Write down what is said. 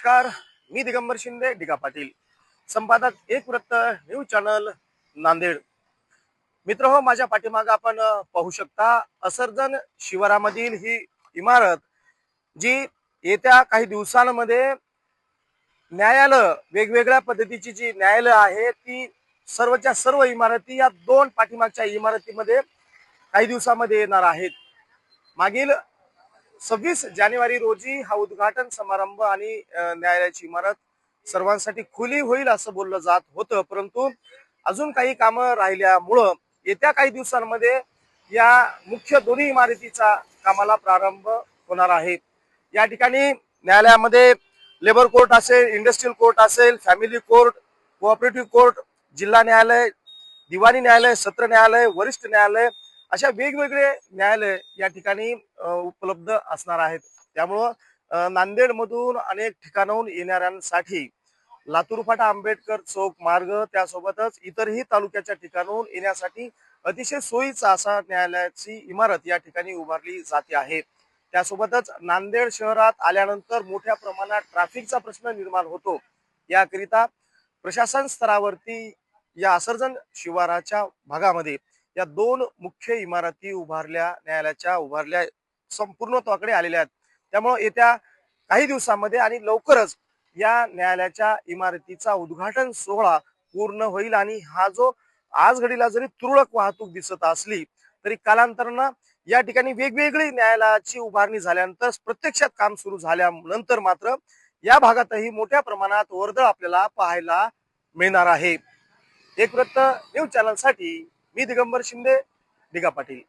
नमस्कार, मी दिगंबर शिंदे डिगा पाटील, संपादक एक वृत्त न्यूज चॅनल नांदेड. मित्र हो, माझ्या पाठीमागे आपण पाहू शकता असरजन शिवारामधील ही इमारत जी येत्या काही दिवसांमध्ये न्यायालय वेगवेगळ्या पद्धतीची जी न्यायालय आहे ती सर्वच्या सर्व इमारती या दोन पाठीमागच्या इमारतीमध्ये काही दिवसामध्ये येणार आहेत. मागील 26 जानेवारी रोजी हा उद्घाटन समारंभ आणि न्यायालयाची इमारत सर्वांसाठी खुली होईल असं बोललं जात होतं, परंतु अजून काही कामं राहिल्यामुळं येत्या काही दिवसांमध्ये या मुख्य दोन्ही इमारतीचा कामाला प्रारंभ होणार आहे. या ठिकाणी न्यायालयामध्ये लेबर कोर्ट असेल, इंडस्ट्रियल कोर्ट असेल, फॅमिली कोर्ट, कोऑपरेटिव्ह कोर्ट, जिल्हा न्यायालय, दिवाणी न्यायालय, सत्र न्यायालय, वरिष्ठ न्यायालय अशा वेगवेगळे न्यायालय या ठिकाणी उपलब्ध असणार आहेत. त्यामुळं नांदेडमधून अनेक ठिकाणाहून येणाऱ्यांसाठी लातूर फाटा आंबेडकर चौक मार्ग त्यासोबतच इतरही तालुक्याच्या ठिकाणाहून येण्यासाठी अतिशय सोयीचा असा न्यायालयाची इमारत या ठिकाणी उभारली जाते आहे. त्यासोबतच नांदेड शहरात आल्यानंतर मोठ्या प्रमाणात ट्रॅफिकचा प्रश्न निर्माण होतो. याकरिता प्रशासन स्तरावरती या असरजन शिवाराच्या भागामध्ये या दोन मुख्य इमारती न्यायालयाच्या उभारल्या संपूर्णत्वाकडे आलेल्या आहेत. त्यामुळे येत्या काही दिवसांमध्ये आणि लवकरच या न्यायालयाच्या इमारतीचा उद्घाटन सोहळा पूर्ण होईल आणि हा जो आज घडीला जरी तुरळक वाहतूक दिसत असली तरी कालांतरानं या ठिकाणी वेगवेगळी न्यायालयाची उभारणी झाल्यानंतर प्रत्यक्षात काम सुरू झाल्यानंतर मात्र या भागातही मोठ्या प्रमाणात वर्दळ आपल्याला पाहायला मिळणार आहे. एक वृत्त न्यूज चॅनलसाठी मी दिगंबर शिंदे डिगा पाटील.